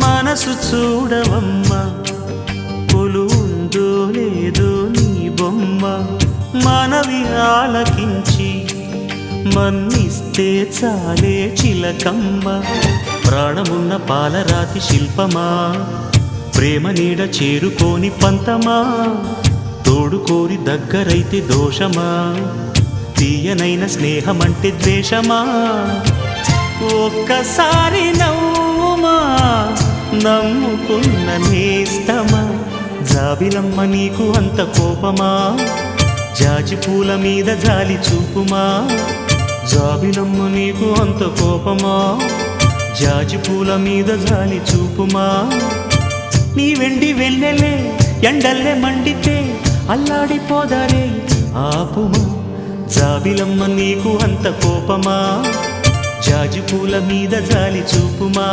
మనసు చూడవమ్మా కొలువుందో లేదో నీ బొమ్మ మనవి ఆలకించి మన్నిస్తే చాలే చిలకమ్మ ప్రాణమున్న పాలరాతి శిల్పమా ప్రేమ నీడ చేరుకోని పంతమా తోడుకోరి దగ్గరైతే దోషమా తీయనైన స్నేహమంటే ద్వేషమా ఒక్కసారి నవ్వుమా నమ్ముకున్న నేస్తమా జాబిలమ్మ నీకు అంత కోపమా జాజి పూల మీద జాలి చూపుమా జాబిలమ్మ నీకు అంత కోపమా జాజి పూల మీద జాలి చూపుమా నీ వెండి వెన్నెలే ఎండల్లే మండితే అల్లాడిపోదారే ఆపుమా జాబిలమ్మ నీకు అంత కోపమా జాజి పూల మీద జాలి చూపుమా